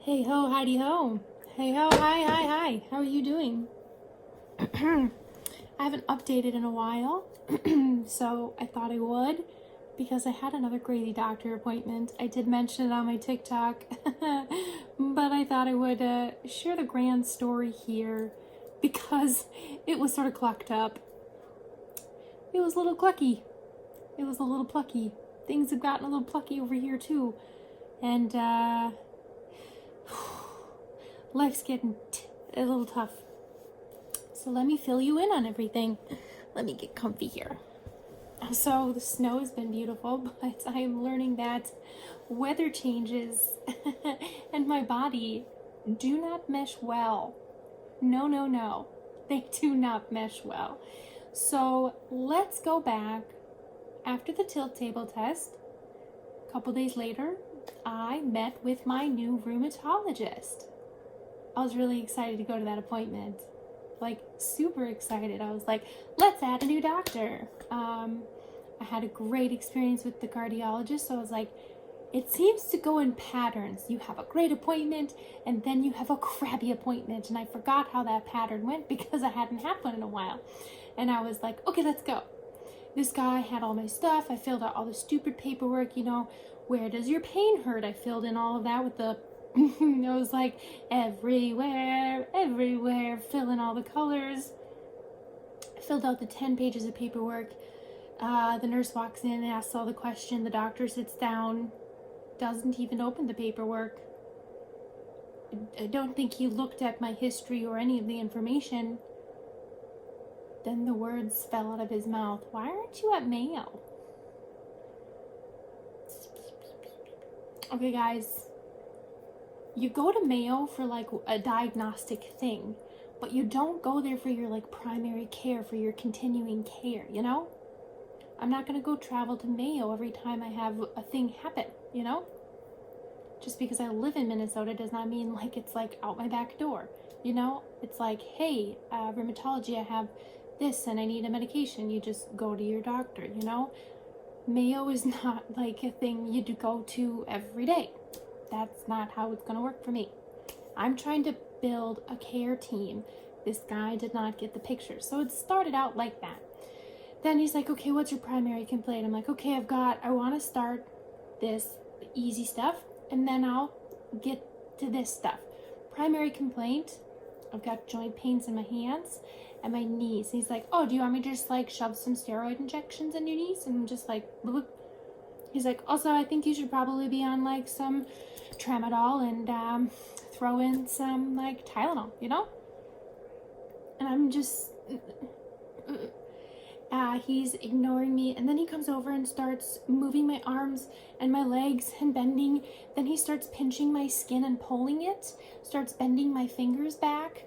Hey ho, hidey ho. Hey ho, hi. How are you doing? I haven't updated in a while, so I thought I would because I had another crazy doctor appointment. I did mention it on my TikTok, but I thought I would share the grand story here because it was sort of clucked up. It was a little clucky. It was a little plucky. Things have gotten a little plucky over here too. And life's getting a little tough. So let me fill you in on everything. Let me get comfy here. So the snow has been beautiful, but I am learning that weather changes and my body do not mesh well. No. They do not mesh well. So let's go back after the tilt table test. A couple days later, I met with my new rheumatologist. I was really excited to go to that appointment. Like, super excited. I was like, let's add a new doctor. I had a great experience with the cardiologist, so I was like, it seems to go in patterns. You have a great appointment, and then you have a crappy appointment. And I forgot how that pattern went because I hadn't had one in a while. And I was like, okay, let's go. This guy had all my stuff. I filled out all the stupid paperwork, where does your pain hurt? I filled in all of that with the I was like, everywhere, fill in all the colors. I filled out the 10 pages of paperwork. The nurse walks in and asks all the questions. The doctor sits down, doesn't even open the paperwork. I don't think he looked at my history or any of the information. Then the words fell out of his mouth. Why aren't you at Mayo? Okay, guys. You go to Mayo for like a diagnostic thing, but you don't go there for your like primary care, for your continuing care, I'm not going to go travel to Mayo every time I have a thing happen, Just because I live in Minnesota does not mean like it's like out my back door, It's like, hey, rheumatology, I have this and I need a medication. You just go to your doctor, Mayo is not like a thing you go to every day. That's not how it's going to work for me. I'm trying to build a care team. This guy did not get the picture. So it started out like that. Then he's like, okay, what's your primary complaint? I'm like, okay, I want to start this easy stuff, and then I'll get to this stuff. Primary complaint, I've got joint pains in my hands and my knees. And he's like, oh, do you want me to just like shove some steroid injections in your knees? And I'm just like, bloop. He's like, also, I think you should probably be on like some tramadol and throw in some like Tylenol, And I'm just, he's ignoring me. And then he comes over and starts moving my arms and my legs and bending. Then he starts pinching my skin and pulling it, starts bending my fingers back.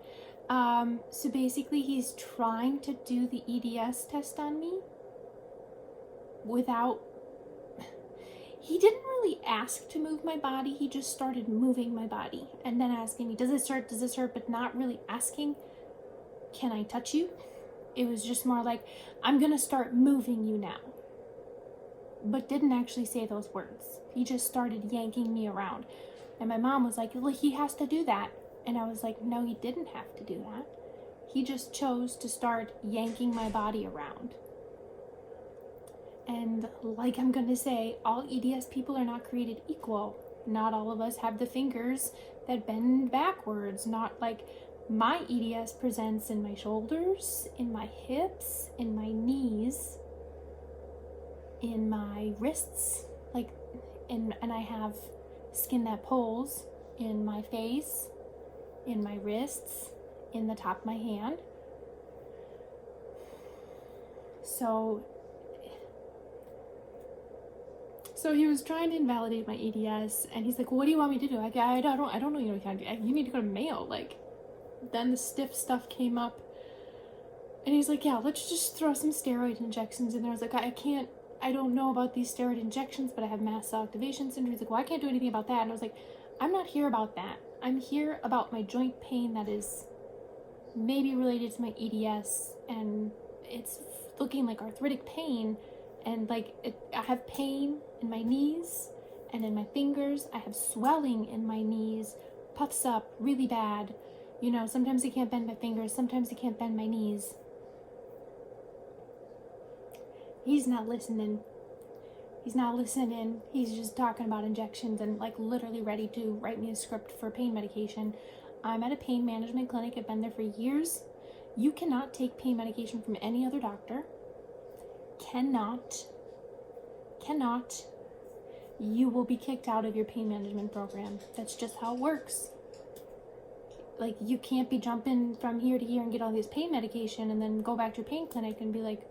So basically he's trying to do the EDS test on me without... He didn't really ask to move my body. He just started moving my body and then asking me, does this hurt? But not really asking, can I touch you? It was just more like, I'm going to start moving you now. But didn't actually say those words. He just started yanking me around. And my mom was like, well, he has to do that. And I was like, no, he didn't have to do that. He just chose to start yanking my body around. And like I'm going to say, all EDS people are not created equal. Not all of us have the fingers that bend backwards. Not like my EDS presents in my shoulders, in my hips, in my knees, in my wrists, and I have skin that pulls in my face, in my wrists, in the top of my hand. So he was trying to invalidate my EDS, and he's like, well, what do you want me to do? I don't know, you need to go to Mayo. Then the stiff stuff came up, and he's like, yeah, let's just throw some steroid injections in there. I was like, I don't know about these steroid injections, but I have mast cell activation syndrome. He's like, well, I can't do anything about that. And I was like, I'm not here about that. I'm here about my joint pain that is maybe related to my EDS, and it's looking like arthritic pain. And I have pain in my knees and in my fingers. I have swelling in my knees puffs up really bad. You know, sometimes I can't bend my fingers, sometimes I can't bend my knees. He's not listening. He's not listening. He's just talking about injections and like literally ready to write me a script for pain medication. I'm at a pain management clinic. I've been there for years. You cannot take pain medication from any other doctor. Cannot. You will be kicked out of your pain management program. That's just how it works. Like, you can't be jumping from here to here and get all this pain medication and then go back to your pain clinic and be like,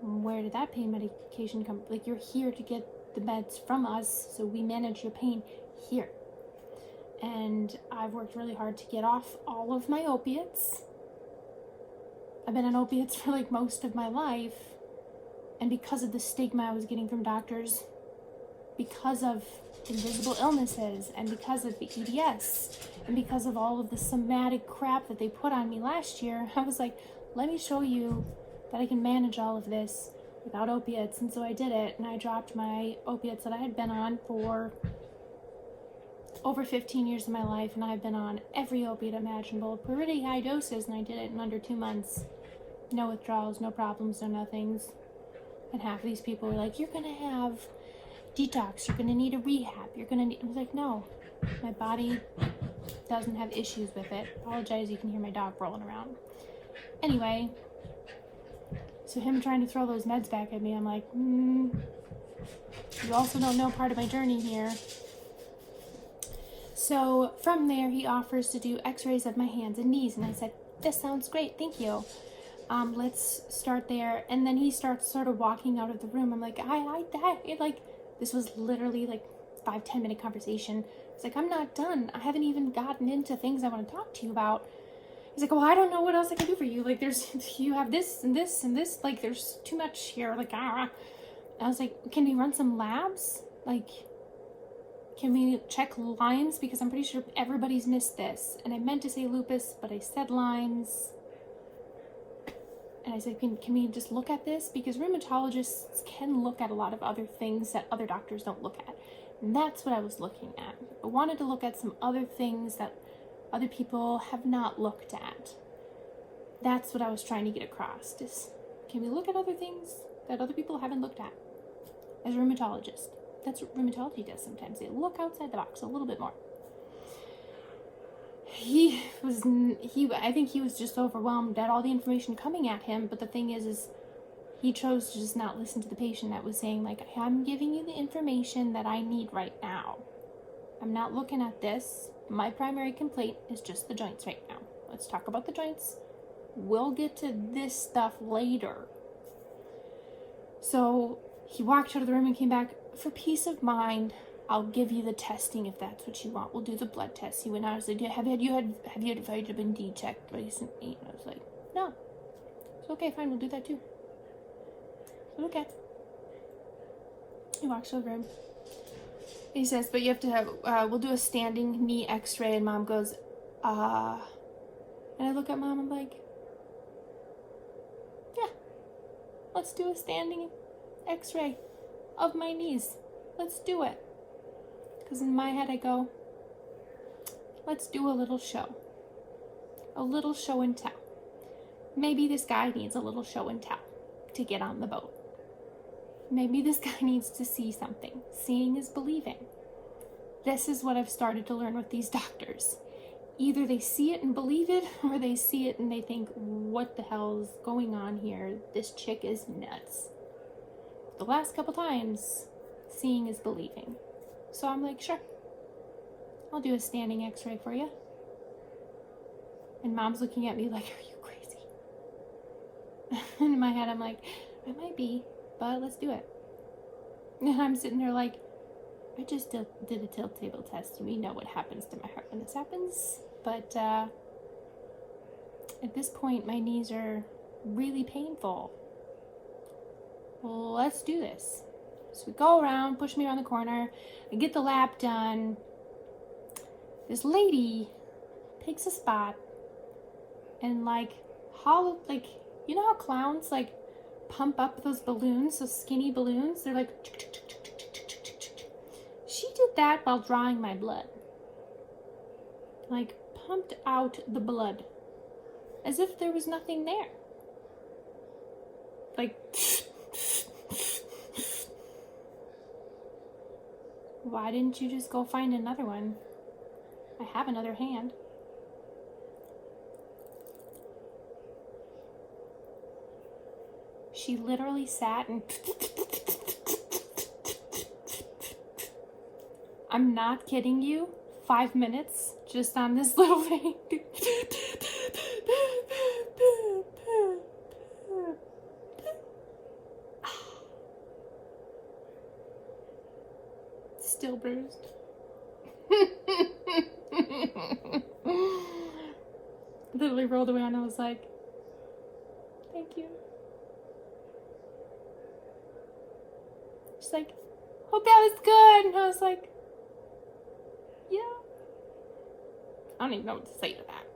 where did that pain medication come? Like, you're here to get the meds from us, so we manage your pain here. And I've worked really hard to get off all of my opiates. I've been on opiates for like most of my life. And because of the stigma I was getting from doctors, because of invisible illnesses, and because of the EDS, and because of all of the somatic crap that they put on me last year, I was like, let me show you that I can manage all of this without opiates. And so I did it, and I dropped my opiates that I had been on for over 15 years of my life, and I've been on every opiate imaginable, pretty high doses, and I did it in under 2 months. No withdrawals, no problems, no nothings. And half of these people were like, you're gonna have detox, you're gonna need a rehab, I was like, no, my body doesn't have issues with it. Apologize, you can hear my dog rolling around. Anyway, so him trying to throw those meds back at me, I'm like, you also don't know part of my journey here. So from there, he offers to do x-rays of my hands and knees, and I said, this sounds great, thank you. Let's start there. And then he starts sort of walking out of the room. I'm like, this was literally like 5-10 minute conversation. It's like, I'm not done. I haven't even gotten into things I want to talk to you about. He's like, well, I don't know what else I can do for you. Like, you have this and this and this. Like, there's too much here. Like, I was like, can we run some labs? Like, can we check Lyme's? Because I'm pretty sure everybody's missed this. And I meant to say lupus, but I said Lyme's. And I said, can we just look at this? Because rheumatologists can look at a lot of other things that other doctors don't look at. And that's what I was looking at. I wanted to look at some other things that other people have not looked at. That's what I was trying to get across. Is, can we look at other things that other people haven't looked at? As a rheumatologist. That's what rheumatology does sometimes. They look outside the box a little bit more. I think he was just overwhelmed at all the information coming at him. But the thing is he chose to just not listen to the patient that was saying, like, I'm giving you the information that I need right now. I'm not looking at this. My primary complaint is just the joints right now. Let's talk about the joints. We'll get to this stuff later. So he walked out of the room and came back. For peace of mind, I'll give you the testing if that's what you want. We'll do the blood test. He went out and said, have you had vitamin D checked recently? And I was like, no. It's okay, fine, we'll do that too. I said, okay. He walks over him. He says, but you have to have, we'll do a standing knee x-ray. And Mom goes, And I look at Mom, I'm like, yeah, let's do a standing x-ray of my knees. Let's do it. Because in my head I go, let's do a little show. A little show and tell. Maybe this guy needs a little show and tell to get on the boat. Maybe this guy needs to see something. Seeing is believing. This is what I've started to learn with these doctors. Either they see it and believe it, or they see it and they think, what the hell is going on here? This chick is nuts. The last couple times, seeing is believing. So I'm like, sure, I'll do a standing x-ray for you. And Mom's looking at me like, are you crazy? And in my head, I'm like, I might be, but let's do it. And I'm sitting there like, I just did a tilt table test, and we know what happens to my heart when this happens. But at this point, my knees are really painful. Well, let's do this. So we go around, push me around the corner, I get the lap done. This lady picks a spot and you know how clowns like pump up those balloons, those skinny balloons? They're like, she did that while drawing my blood. like pumped out the blood as if there was nothing there. Like, why didn't you just go find another one? I have another hand. She literally sat and I'm not kidding you, 5 minutes just on this little thing. Still bruised. Literally rolled away and I was like, thank you. She's like, hope that was good. And I was like, yeah. I don't even know what to say to that.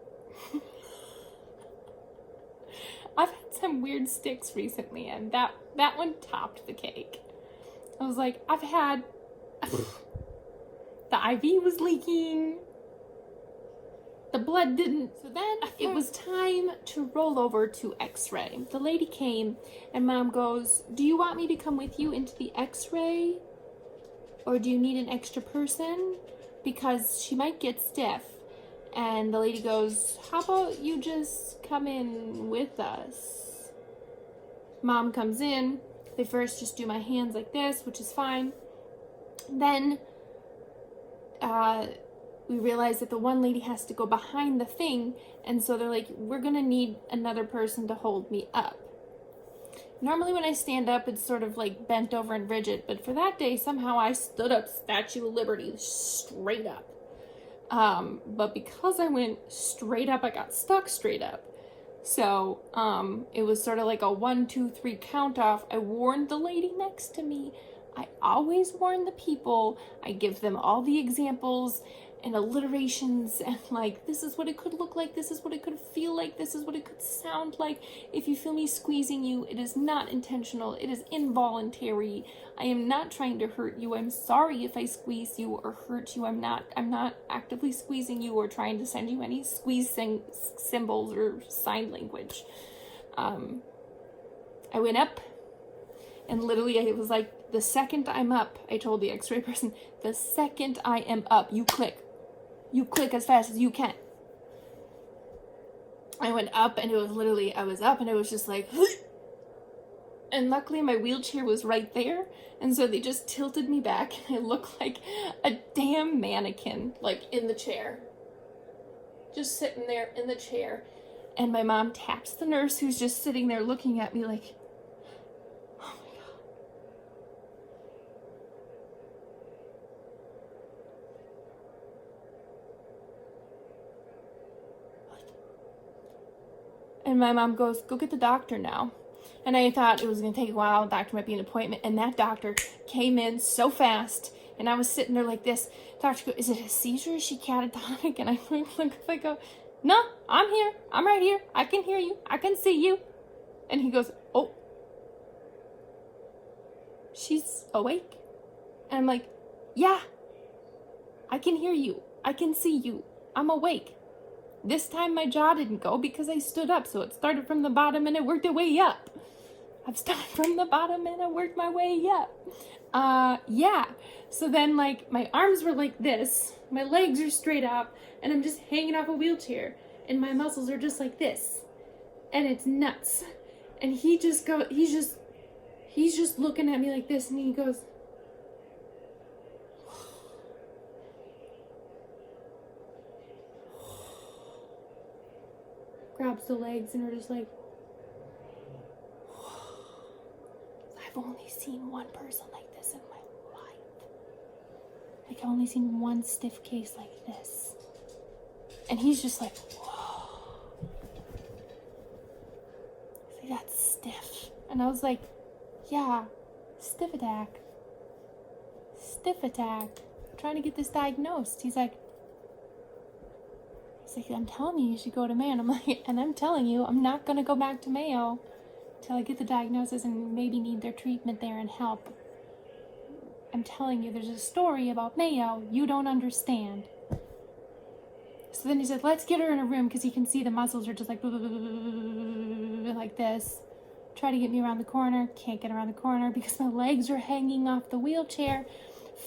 I've had some weird sticks recently, and that one topped the cake. I was like, I've had the IV was leaking. The blood didn't. So then it was time to roll over to x-ray. The lady came and Mom goes, do you want me to come with you into the x-ray? Or do you need an extra person? Because she might get stiff. And the lady goes, how about you just come in with us? Mom comes in. They first just do my hands like this, which is fine. Then we realize that the one lady has to go behind the thing, and so they're like, we're gonna need another person to hold me up. Normally when I stand up, it's sort of like bent over and rigid, but for that day, somehow I stood up Statue of Liberty straight up. But because I went straight up, I got stuck straight up. So it was sort of like a 1, 2, 3 count off. I warned the lady next to me. I always warn the people. I give them all the examples and alliterations and like, this is what it could look like, this is what it could feel like, this is what it could sound like. If you feel me squeezing you, it is not intentional, it is involuntary. I am not trying to hurt you. I'm sorry if I squeeze you or hurt you. I'm not actively squeezing you or trying to send you any squeeze symbols or sign language. I went up and literally it was like, the second I'm up, I told the x-ray person, the second I am up, you click. You click as fast as you can. I went up and it was literally, I was up and it was just like, and luckily my wheelchair was right there. And so they just tilted me back and I looked like a damn mannequin, like in the chair. Just sitting there in the chair. And my mom taps the nurse who's just sitting there looking at me like, and my mom goes, go get the doctor now. And I thought it was going to take a while. The doctor might be an appointment. And that doctor came in so fast. And I was sitting there like this. Doctor goes, is it a seizure? Is she catatonic? And I look, I go, no, I'm here. I'm right here. I can hear you. I can see you. And he goes, oh, she's awake? And I'm like, yeah, I can hear you. I can see you. I'm awake. This time my jaw didn't go because I stood up, so it started from the bottom and it worked its way up. I've started from the bottom and I worked my way up. Yeah. So then like my arms were like this, my legs are straight up, and I'm just hanging off a wheelchair, and my muscles are just like this. And it's nuts. And he's just looking at me like this, and he goes, grabs the legs, and we're just like, I've only seen one person like this in my life. Like, I've only seen one stiff case like this. And he's just like, whoa. He's like, that's stiff. And I was like, yeah, stiff attack. Stiff attack. I'm trying to get this diagnosed. He's like, I'm telling you should go to Mayo. And I'm like, and I'm telling you, I'm not going to go back to Mayo till I get the diagnosis and maybe need their treatment there and help. I'm telling you, there's a story about Mayo you don't understand. So then he said, let's get her in a room, because he can see the muscles are just like this. Try to get me around the corner. Can't get around the corner because my legs are hanging off the wheelchair.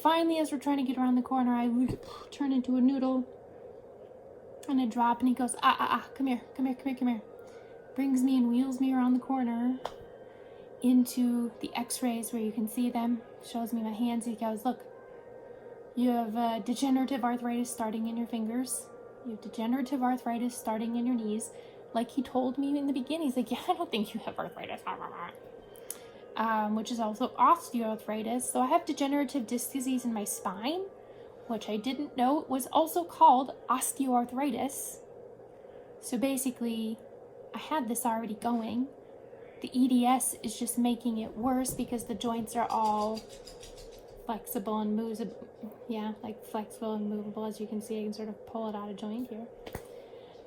Finally, as we're trying to get around the corner, I turn into a noodle and I drop, and he goes, come here. Brings me and wheels me around the corner into the x-rays where you can see them. Shows me my hands. He goes, look, you have degenerative arthritis starting in your fingers. You have degenerative arthritis starting in your knees. Like he told me in the beginning, he's like, yeah, I don't think you have arthritis. Which is also osteoarthritis. So I have degenerative disc disease in my spine, which I didn't know it was also called osteoarthritis. So basically, I had this already going. The EDS is just making it worse because the joints are all flexible and movable. Yeah, like flexible and movable. As you can see, I can sort of pull it out of joint here.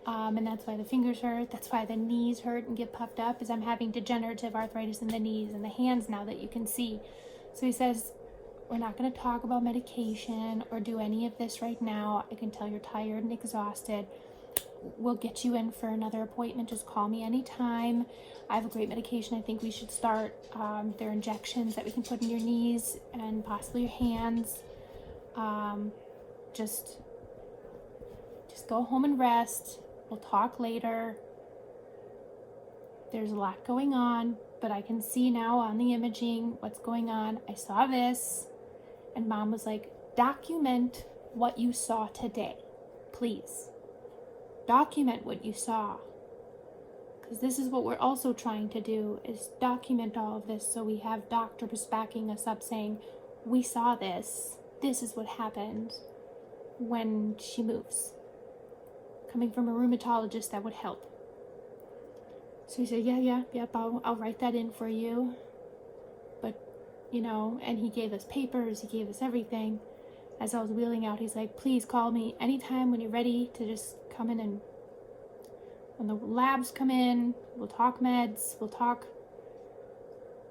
And that's why the fingers hurt. That's why the knees hurt and get puffed up, is I'm having degenerative arthritis in the knees and the hands now that you can see. So he says, we're not going to talk about medication or do any of this right now. I can tell you're tired and exhausted. We'll get you in for another appointment. Just call me anytime. I have a great medication I think we should start. There are injections that we can put in your knees and possibly your hands. Just go home and rest. We'll talk later. There's a lot going on, but I can see now on the imaging what's going on. I saw this, and Mom was like, document what you saw today, please. Document what you saw. Because this is what we're also trying to do, is document all of this so we have doctors backing us up saying, we saw this. This is what happened when she moves. Coming from a rheumatologist, that would help. So he said, yep, I'll write that in for you. But, and he gave us papers, he gave us everything. As I was wheeling out, he's like, please call me anytime when you're ready to just come in, and when the labs come in, we'll talk meds, we'll talk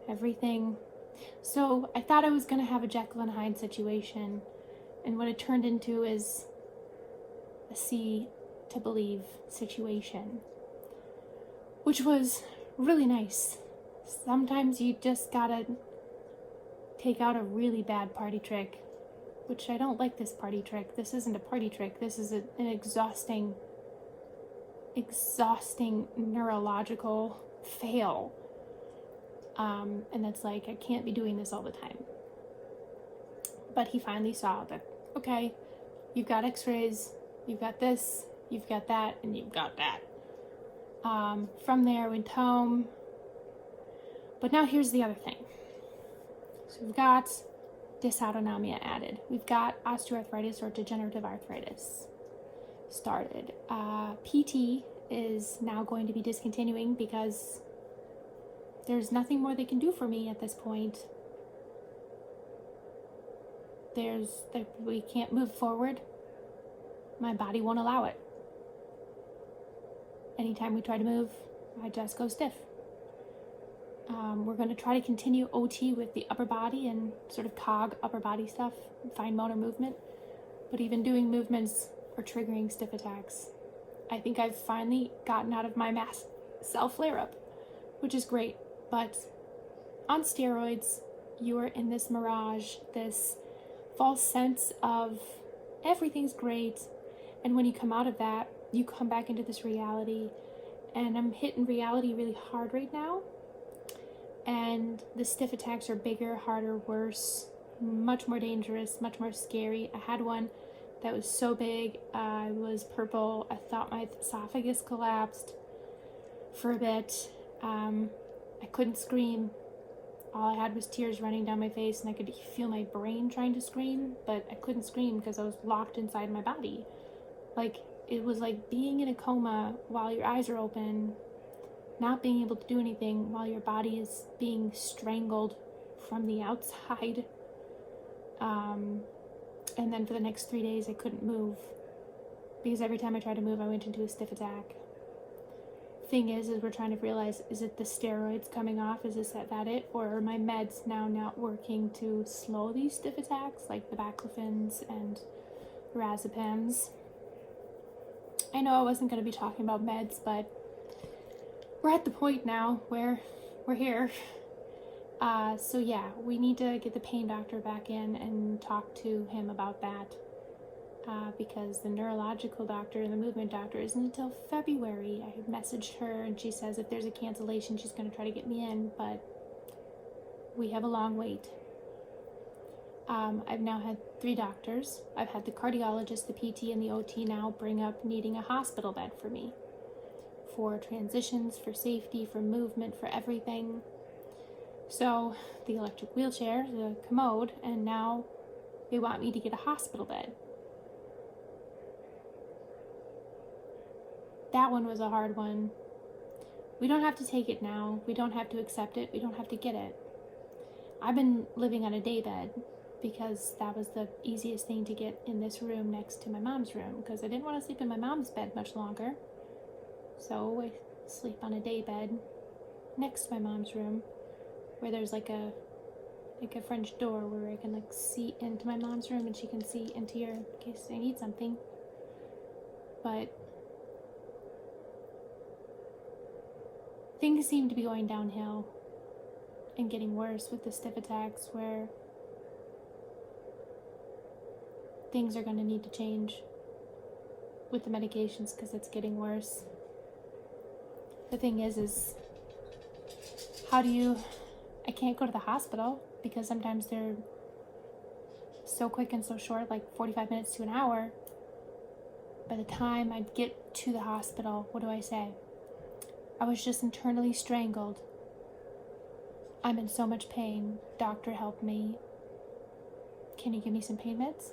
everything. So I thought I was going to have a Jekyll and Hyde situation, and what it turned into is a see to believe situation, which was really nice. Sometimes you just gotta take out a really bad party trick, which I don't like this party trick. This isn't a party trick. This is an exhausting neurological fail. And it's like, I can't be doing this all the time. But he finally saw that, okay, you've got x-rays, you've got this, you've got that, and you've got that. From there, I went home. But now here's the other thing. So we've got dysautonomia added. We've got osteoarthritis or degenerative arthritis started. PT is now going to be discontinuing because there's nothing more they can do for me at this point. We can't move forward. My body won't allow it. Anytime we try to move, I just go stiff. We're going to try to continue OT with the upper body and sort of cog upper body stuff, fine motor movement. But even doing movements are triggering stiff attacks. I think I've finally gotten out of my mast cell flare-up, which is great. But on steroids, you are in this mirage, this false sense of everything's great. And when you come out of that, you come back into this reality. And I'm hitting reality really hard right now. And the stiff attacks are bigger, harder, worse, much more dangerous, much more scary. I had one that was so big, I was purple. I thought my esophagus collapsed for a bit. I couldn't scream. All I had was tears running down my face, and I could feel my brain trying to scream, but I couldn't scream because I was locked inside my body. Like, it was like being in a coma while your eyes are open, not being able to do anything while your body is being strangled from the outside. And then for the next 3 days, I couldn't move because every time I tried to move, I went into a stiff attack. Thing is we're trying to realize, is it the steroids coming off? Is that it? Or are my meds now not working to slow these stiff attacks, like the baclofens and razepams? I know I wasn't going to be talking about meds, but we're at the point now where we're here. So yeah, we need to get the pain doctor back in and talk to him about that. Because the neurological doctor and the movement doctor isn't until February. I messaged her and she says if there's a cancellation, she's going to try to get me in, but we have a long wait. I've now had 3 doctors. I've had the cardiologist, the PT, and the OT now bring up needing a hospital bed for me. For transitions, for safety, for movement, for everything. So, the electric wheelchair, the commode, and now they want me to get a hospital bed. That one was a hard one. We don't have to take it now. We don't have to accept it. We don't have to get it. I've been living on a day bed because that was the easiest thing to get in this room next to my mom's room, because I didn't want to sleep in my mom's bed much longer. So I sleep on a day bed next to my mom's room, where there's like a French door where I can like see into my mom's room and she can see into here in case I need something. But things seem to be going downhill and getting worse with the stiff attacks, where things are going to need to change with the medications because it's getting worse. The thing is I can't go to the hospital because sometimes they're so quick and so short, like 45 minutes to an hour. By the time I'd get to the hospital, what do I say? I was just internally strangled. I'm in so much pain. Doctor, help me. Can you give me some pain meds?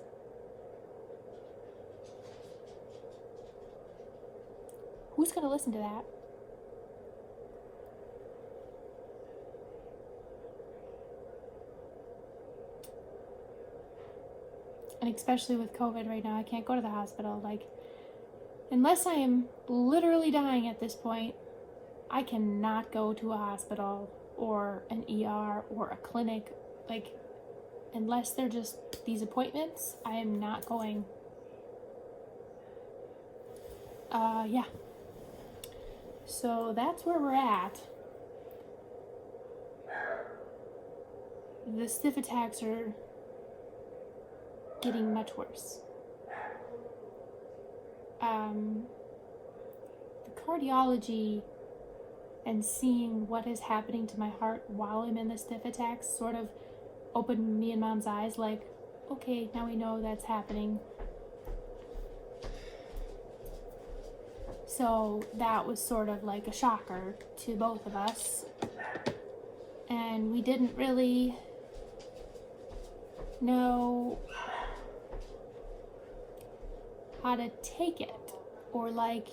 Who's going to listen to that? And especially with COVID right now, I can't go to the hospital. Like, unless I am literally dying at this point, I cannot go to a hospital or an ER or a clinic. Like, unless they're just these appointments, I am not going. Yeah. So that's where we're at. The stiff attacks are getting much worse. The cardiology and seeing what is happening to my heart while I'm in the stiff attacks sort of opened me and Mom's eyes, like, okay, now we know that's happening. So that was sort of like a shocker to both of us. And we didn't really know how to take it, or like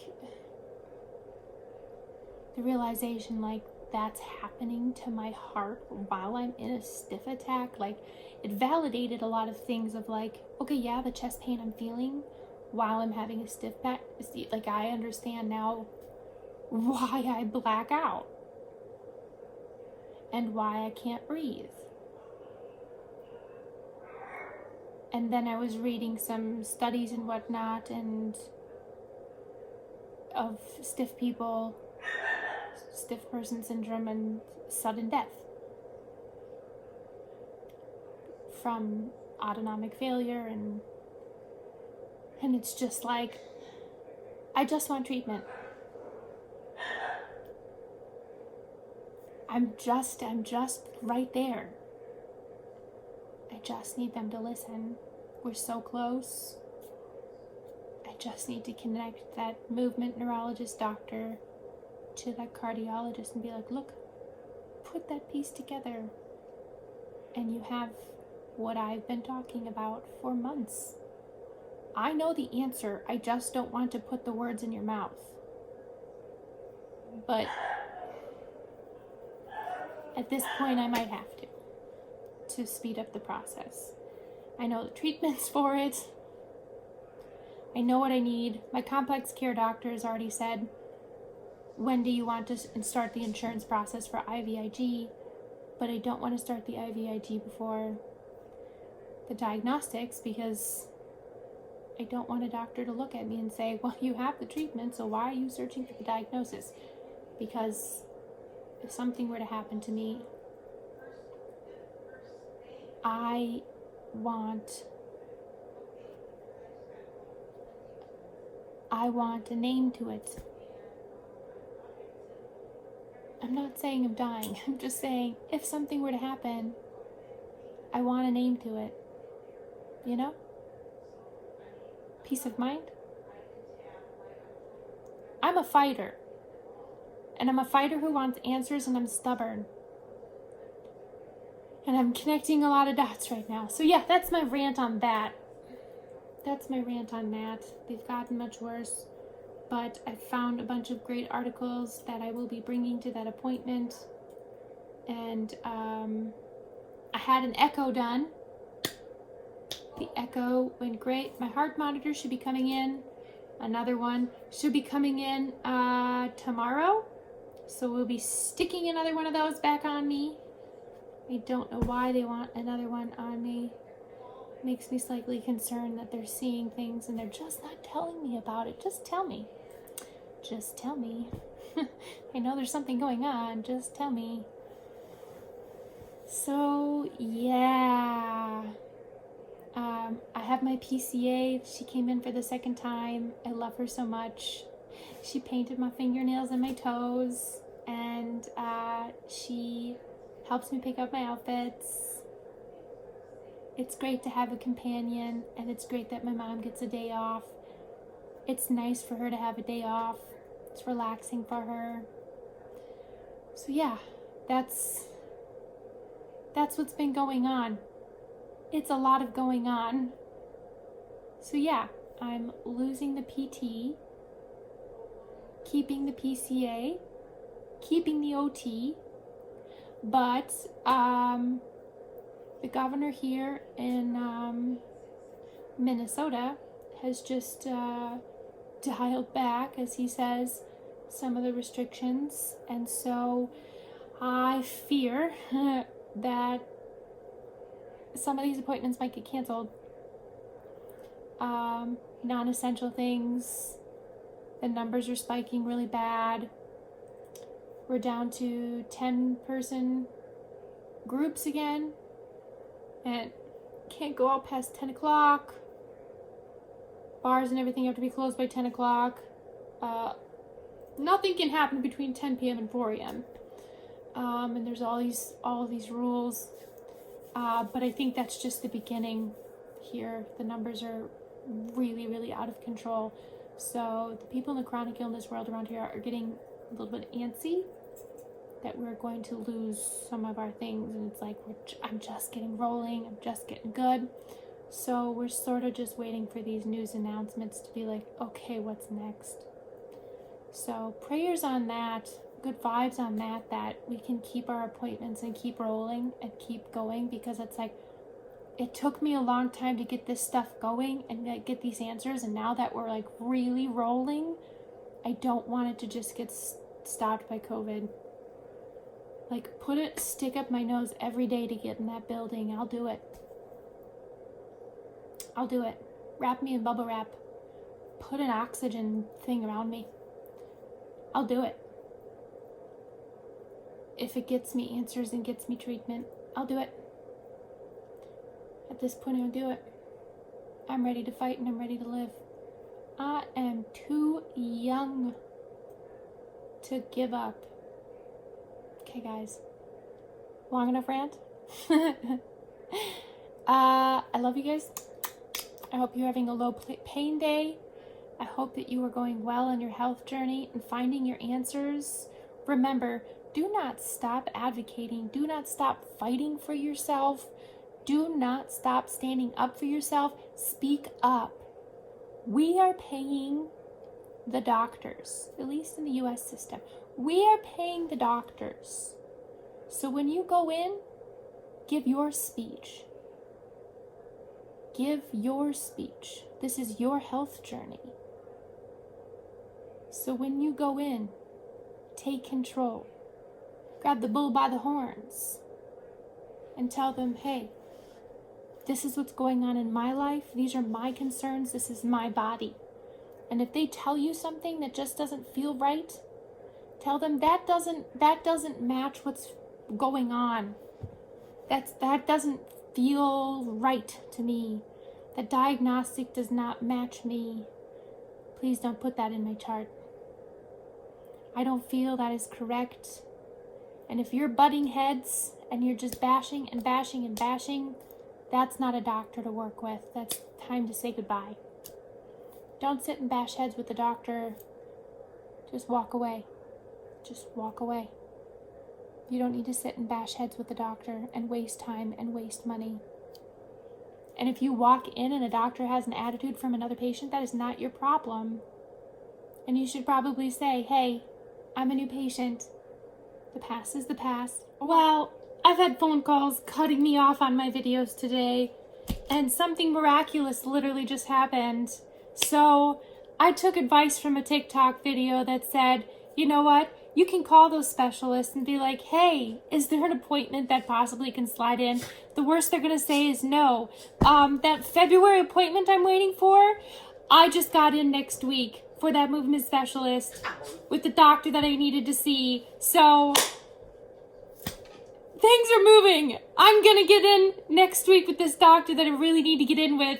the realization like that's happening to my heart while I'm in a stiff attack. Like, it validated a lot of things of like, okay, yeah, the chest pain I'm feeling while I'm having a stiff back, like, I understand now why I black out and why I can't breathe. And then I was reading some studies and whatnot, and of stiff people, stiff person syndrome, and sudden death from autonomic failure, and it's just like, I just want treatment. I'm just right there. I just need them to listen. We're so close. I just need to connect that movement neurologist doctor to that cardiologist and be like, look, put that piece together and you have what I've been talking about for months. I know the answer. I just don't want to put the words in your mouth. But at this point, I might have to speed up the process. I know the treatments for it. I know what I need. My complex care doctor has already said, when do you want to start the insurance process for IVIG? But I don't want to start the IVIG before the diagnostics, because I don't want a doctor to look at me and say, well, you have the treatment, so why are you searching for the diagnosis? Because if something were to happen to me, I want a name to it. I'm not saying I'm dying. I'm just saying if something were to happen, I want a name to it. You know? Peace of mind. I'm a fighter. And I'm a fighter who wants answers, and I'm stubborn. And I'm connecting a lot of dots right now. So yeah, that's my rant on that. They've gotten much worse. But I found a bunch of great articles that I will be bringing to that appointment. And I had an echo done. The echo went great. My heart monitor should be coming in. Another one should be coming in tomorrow. So we'll be sticking another one of those back on me. I don't know why they want another one on me. Makes me slightly concerned that they're seeing things and they're just not telling me about it. Just tell me. Just tell me. I know there's something going on. Just tell me. So, yeah. I have my PCA. She came in for the second time. I love her so much. She painted my fingernails and my toes. And she helps me pick up my outfits. It's great to have a companion. And it's great that my mom gets a day off. It's nice for her to have a day off. It's relaxing for her. So yeah, that's what's been going on. It's a lot of going on. So yeah, I'm losing the PT, keeping the PCA, keeping the OT, but the governor here in Minnesota has just dialed back, as he says, some of the restrictions, and so I fear that some of these appointments might get canceled. Non-essential things, the numbers are spiking really bad. We're down to 10-person groups again, and can't go out past 10 o'clock. Bars and everything have to be closed by 10 o'clock. Nothing can happen between 10 p.m. and 4 a.m. And there's all these rules. But I think that's just the beginning here. The numbers are really, really out of control. So the people in the chronic illness world around here are getting a little bit antsy that we're going to lose some of our things. And it's like, I'm just getting rolling. I'm just getting good. So we're sort of just waiting for these news announcements to be like, okay, what's next? So prayers on that, good vibes on that we can keep our appointments and keep rolling and keep going, because it's like, it took me a long time to get this stuff going and get these answers. And now that we're like really rolling, I don't want it to just get stopped by COVID. Like, stick up my nose every day to get in that building. I'll do it. Wrap me in bubble wrap. Put an oxygen thing around me. I'll do it. If it gets me answers and gets me treatment, I'll do it. At this point, I'll do it. I'm ready to fight and I'm ready to live. I am too young to give up. Okay, guys. Long enough rant? I love you guys. I hope you're having a low pain day. I hope that you are going well on your health journey and finding your answers. Remember, do not stop advocating. Do not stop fighting for yourself. Do not stop standing up for yourself. Speak up. We are paying the doctors, at least in the U.S. system. We are paying the doctors. So when you go in, give your speech. Give your speech. This is your health journey. So when you go in, take control. Grab the bull by the horns and tell them, hey, This is what's going on in my life. These are my concerns. This is my body. And if they tell you something that just doesn't feel right, tell them that doesn't match what's going on. That doesn't feel right to me. The diagnostic does not match me. Please don't put that in my chart. I don't feel that is correct. And if you're butting heads and you're just bashing and bashing and bashing, that's not a doctor to work with. That's time to say goodbye. Don't sit and bash heads with the doctor. Just walk away. Just walk away. You don't need to sit and bash heads with the doctor and waste time and waste money. And if you walk in and a doctor has an attitude from another patient, that is not your problem. And you should probably say, hey, I'm a new patient. The past is the past. Well, I've had phone calls cutting me off on my videos today, and something miraculous literally just happened. So I took advice from a TikTok video that said, you know what? You can call those specialists and be like, hey, is there an appointment that possibly can slide in? The worst they're going to say is no. That February appointment I'm waiting for, I just got in next week for that movement specialist with the doctor that I needed to see. So things are moving. I'm going to get in next week with this doctor that I really need to get in with.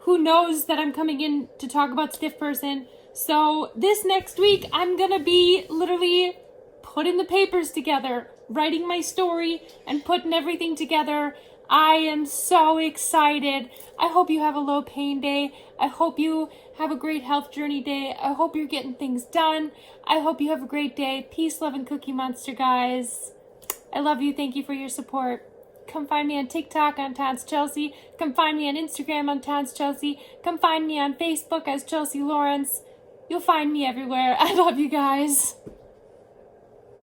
Who knows that I'm coming in to talk about stiff person. So this next week, I'm going to be literally putting the papers together, writing my story, and putting everything together. I am so excited. I hope you have a low pain day. I hope you have a great health journey day. I hope you're getting things done. I hope you have a great day. Peace, love, and Cookie Monster, guys. I love you. Thank you for your support. Come find me on TikTok on Tons Chelsea. Come find me on Instagram on Tons Chelsea. Come find me on Facebook as Chelsea Lawrence. You'll find me everywhere. I love you guys.